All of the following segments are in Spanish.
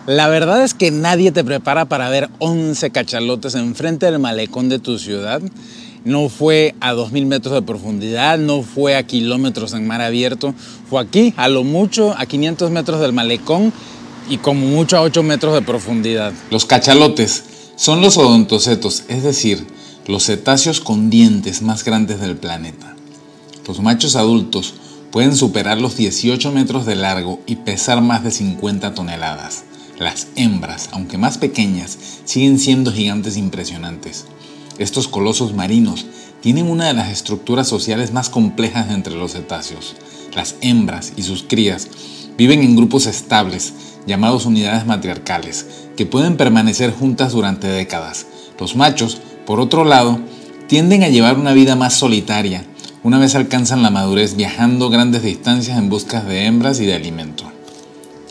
La verdad es que nadie te prepara para ver 11 cachalotes enfrente del malecón de tu ciudad. No fue a 2000 metros de profundidad, no fue a kilómetros en mar abierto. Fue aquí, a lo mucho, a 500 metros del malecón y como mucho a 8 metros de profundidad. Los cachalotes son los odontocetos, es decir, los cetáceos con dientes más grandes del planeta. Los machos adultos pueden superar los 18 metros de largo y pesar más de 50 toneladas. Las hembras, aunque más pequeñas, siguen siendo gigantes impresionantes. Estos colosos marinos tienen una de las estructuras sociales más complejas entre los cetáceos. Las hembras y sus crías viven en grupos estables, llamados unidades matriarcales, que pueden permanecer juntas durante décadas. Los machos, por otro lado, tienden a llevar una vida más solitaria, una vez alcanzan la madurez viajando grandes distancias en busca de hembras y de alimento.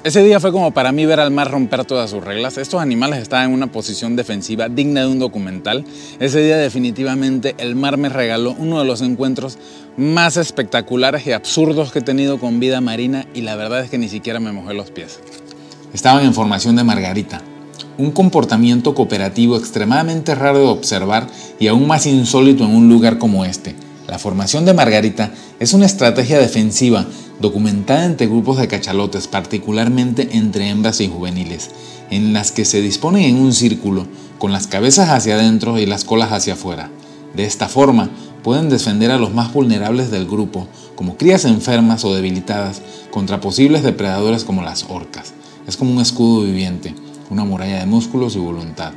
Ese día fue como para mí ver al mar romper todas sus reglas. Estos animales estaban en una posición defensiva digna de un documental. Ese día definitivamente el mar me regaló uno de los encuentros más espectaculares y absurdos que he tenido con vida marina y la verdad es que ni siquiera me mojé los pies. Estaban en formación de margarita, un comportamiento cooperativo extremadamente raro de observar y aún más insólito en un lugar como este. La formación de margarita es una estrategia defensiva documentada entre grupos de cachalotes, particularmente entre hembras y juveniles, en las que se disponen en un círculo, con las cabezas hacia adentro y las colas hacia afuera. De esta forma, pueden defender a los más vulnerables del grupo, como crías enfermas o debilitadas, contra posibles depredadores como las orcas. Es como un escudo viviente, una muralla de músculos y voluntad.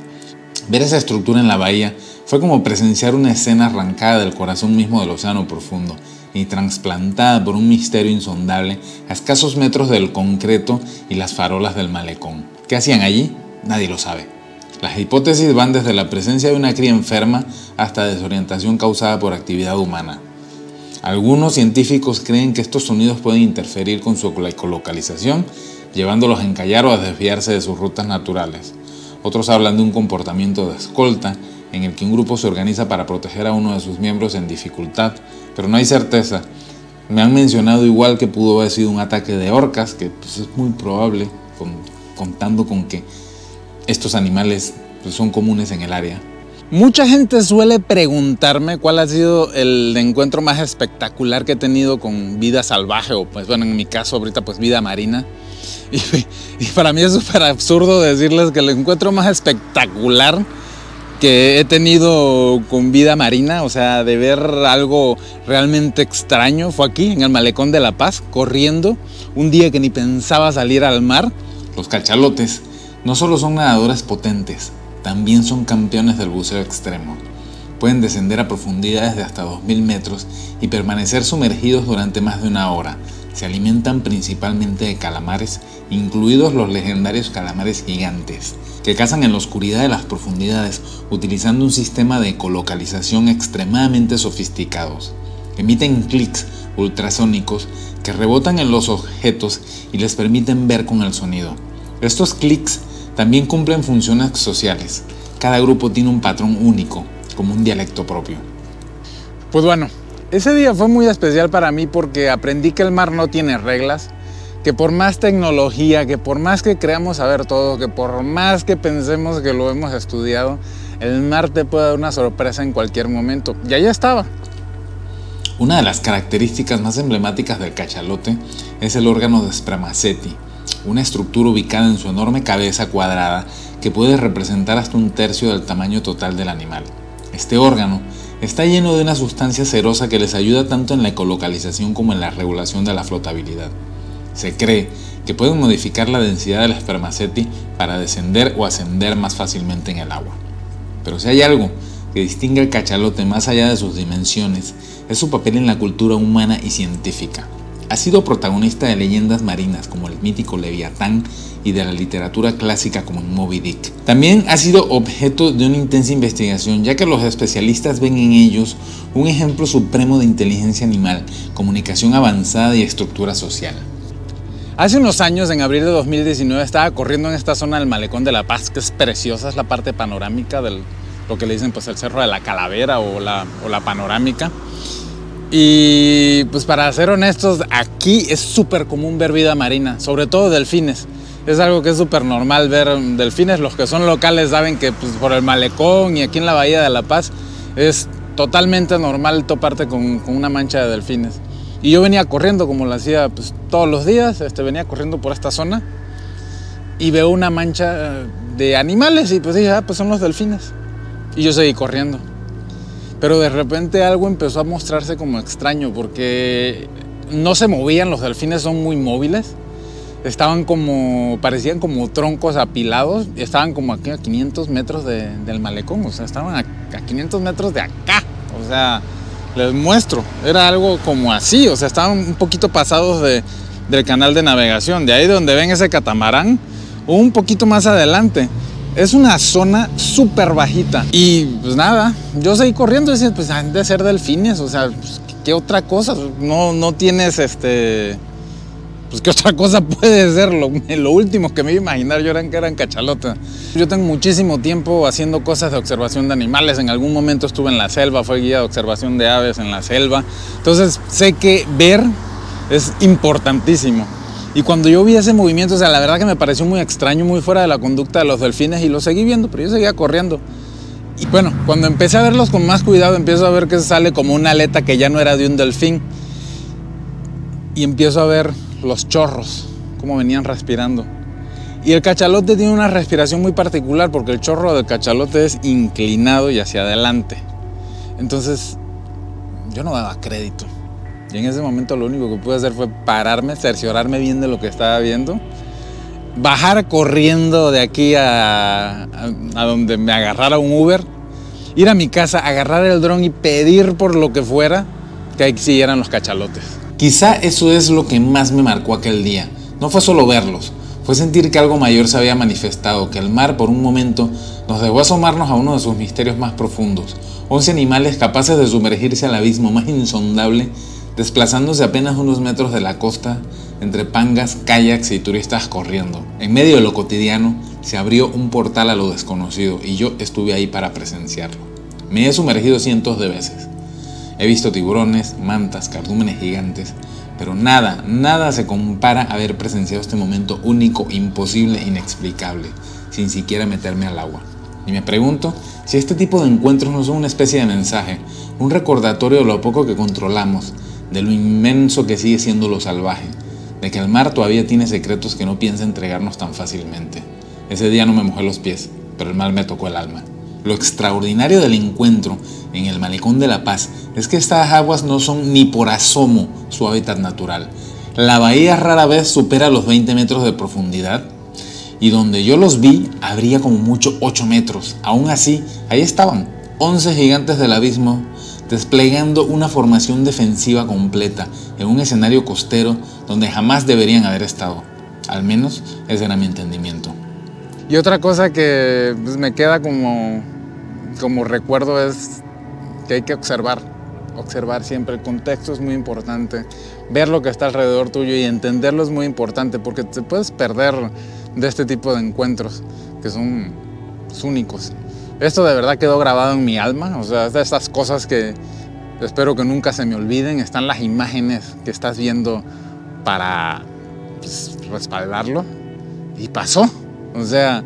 Ver esa estructura en la bahía fue como presenciar una escena arrancada del corazón mismo del océano profundo y trasplantada por un misterio insondable a escasos metros del concreto y las farolas del malecón. ¿Qué hacían allí? Nadie lo sabe. Las hipótesis van desde la presencia de una cría enferma hasta desorientación causada por actividad humana. Algunos científicos creen que estos sonidos pueden interferir con su ecolocalización, llevándolos a encallar o a desviarse de sus rutas naturales. Otros hablan de un comportamiento de escolta, en el que un grupo se organiza para proteger a uno de sus miembros en dificultad, pero no hay certeza. Me han mencionado igual que pudo haber sido un ataque de orcas, que pues, es muy probable, contando con que estos animales pues, son comunes en el área. Mucha gente suele preguntarme cuál ha sido el encuentro más espectacular que he tenido con vida salvaje, o pues bueno, en mi caso ahorita pues vida marina. Y para mí es súper absurdo decirles que el encuentro más espectacular que he tenido con vida marina, o sea, de ver algo realmente extraño, fue aquí, en el Malecón de La Paz, corriendo, un día que ni pensaba salir al mar. Los cachalotes no solo son nadadores potentes, también son campeones del buceo extremo. Pueden descender a profundidades de hasta 2000 metros y permanecer sumergidos durante más de una hora. Se alimentan principalmente de calamares, incluidos los legendarios calamares gigantes, que cazan en la oscuridad de las profundidades utilizando un sistema de ecolocalización extremadamente sofisticados. Emiten clics ultrasónicos que rebotan en los objetos y les permiten ver con el sonido. Estos clics también cumplen funciones sociales. Cada grupo tiene un patrón único, como un dialecto propio. Pues bueno, ese día fue muy especial para mí porque aprendí que el mar no tiene reglas, que por más tecnología, que por más que creamos saber todo, que por más que pensemos que lo hemos estudiado, el mar te puede dar una sorpresa en cualquier momento. Y allá estaba. Una de las características más emblemáticas del cachalote es el órgano de Spermaceti, una estructura ubicada en su enorme cabeza cuadrada que puede representar hasta un tercio del tamaño total del animal. Este órgano está lleno de una sustancia cerosa que les ayuda tanto en la ecolocalización como en la regulación de la flotabilidad. Se cree que pueden modificar la densidad del Spermaceti para descender o ascender más fácilmente en el agua. Pero si hay algo que distingue al cachalote más allá de sus dimensiones, es su papel en la cultura humana y científica. Ha sido protagonista de leyendas marinas como el mítico Leviatán y de la literatura clásica como en Moby Dick. También ha sido objeto de una intensa investigación, ya que los especialistas ven en ellos un ejemplo supremo de inteligencia animal, comunicación avanzada y estructura social. Hace unos años, en abril de 2019, estaba corriendo en esta zona del Malecón de La Paz, que es preciosa, es la parte panorámica de lo que le dicen pues el Cerro de la Calavera o la panorámica. Y pues para ser honestos, aquí es súper común ver vida marina, sobre todo delfines. es algo que es súper normal ver delfines. Los que son locales saben que pues, por el malecón y aquí en la Bahía de La Paz es totalmente normal toparte con una mancha de delfines. Y yo venía corriendo como lo hacía pues, todos los días, venía corriendo por esta zona y veo una mancha de animales y pues dije, pues son los delfines. Y yo seguí corriendo. Pero de repente algo empezó a mostrarse como extraño porque no se movían, los delfines son muy móviles. Estaban parecían como troncos apilados y estaban como aquí a 500 metros del malecón, o sea, estaban a 500 metros de acá, o sea, les muestro, era algo como así, o sea, estaban un poquito pasados del canal de navegación, de ahí donde ven ese catamarán, o un poquito más adelante. Es una zona súper bajita y pues nada, yo seguí corriendo y decía, pues han de ser delfines, o sea, pues, ¿qué otra cosa? No tienes pues qué otra cosa puede ser, lo último que me iba a imaginar yo que eran cachalotes. Yo tengo muchísimo tiempo haciendo cosas de observación de animales, en algún momento estuve en la selva, fui guía de observación de aves en la selva, entonces sé que ver es importantísimo. Y cuando yo vi ese movimiento, o sea, la verdad que me pareció muy extraño, muy fuera de la conducta de los delfines y lo seguí viendo, pero yo seguía corriendo. Y bueno, cuando empecé a verlos con más cuidado, empiezo a ver que sale como una aleta que ya no era de un delfín. Y empiezo a ver los chorros, cómo venían respirando. Y el cachalote tiene una respiración muy particular porque el chorro del cachalote es inclinado y hacia adelante. Entonces, yo no daba crédito. Y en ese momento lo único que pude hacer fue pararme, cerciorarme bien de lo que estaba viendo, bajar corriendo de aquí a donde me agarrara un Uber, ir a mi casa, agarrar el dron y pedir por lo que fuera que ahí siguieran los cachalotes. Quizá eso es lo que más me marcó aquel día. No fue solo verlos, fue sentir que algo mayor se había manifestado, que el mar por un momento nos dejó asomarnos a uno de sus misterios más profundos. 11 animales capaces de sumergirse al abismo más insondable, desplazándose apenas unos metros de la costa, entre pangas, kayaks y turistas corriendo. En medio de lo cotidiano, se abrió un portal a lo desconocido y yo estuve ahí para presenciarlo. Me he sumergido cientos de veces. He visto tiburones, mantas, cardúmenes gigantes, pero nada se compara a haber presenciado este momento único, imposible, inexplicable, sin siquiera meterme al agua. Y me pregunto si este tipo de encuentros no son una especie de mensaje, un recordatorio de lo poco que controlamos, de lo inmenso que sigue siendo lo salvaje, de que el mar todavía tiene secretos que no piensa entregarnos tan fácilmente. Ese día no me mojé los pies, pero el mar me tocó el alma. Lo extraordinario del encuentro en el malecón de La Paz es que estas aguas no son ni por asomo su hábitat natural. La bahía rara vez supera los 20 metros de profundidad y donde yo los vi habría como mucho 8 metros. Aún así, ahí estaban 11 gigantes del abismo desplegando una formación defensiva completa en un escenario costero donde jamás deberían haber estado. Al menos ese era mi entendimiento. Y otra cosa que pues, me queda como recuerdo es que hay que observar siempre. El contexto es muy importante, ver lo que está alrededor tuyo y entenderlo es muy importante porque te puedes perder de este tipo de encuentros que son únicos. Esto de verdad quedó grabado en mi alma, o sea, es de estas cosas que espero que nunca se me olviden. Están las imágenes que estás viendo para pues, respaldarlo y pasó. O sea,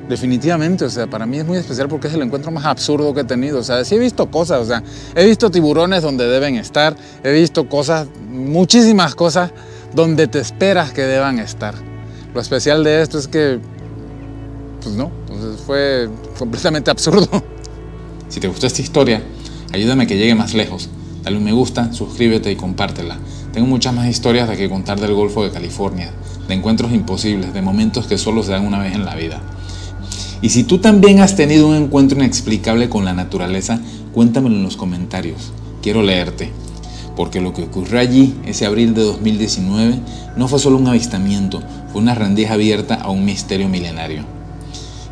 definitivamente, o sea, para mí es muy especial porque es el encuentro más absurdo que he tenido. O sea, sí he visto cosas, o sea, he visto tiburones donde deben estar, he visto cosas, muchísimas cosas donde te esperas que deban estar. Lo especial de esto es que, pues no, entonces fue completamente absurdo. Si te gustó esta historia, ayúdame a que llegue más lejos. Dale un me gusta, suscríbete y compártela. Tengo muchas más historias de que contar del Golfo de California, de encuentros imposibles, de momentos que solo se dan una vez en la vida. Y si tú también has tenido un encuentro inexplicable con la naturaleza, cuéntamelo en los comentarios. Quiero leerte. Porque lo que ocurrió allí, ese abril de 2019, no fue solo un avistamiento, fue una rendija abierta a un misterio milenario.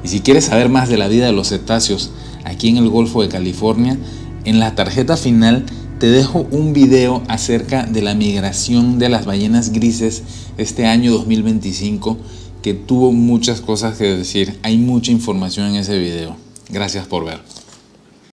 Y si quieres saber más de la vida de los cetáceos aquí en el Golfo de California, en la tarjeta final te dejo un video acerca de la migración de las ballenas grises este año 2025 que tuvo muchas cosas que decir. Hay mucha información en ese video. Gracias por ver.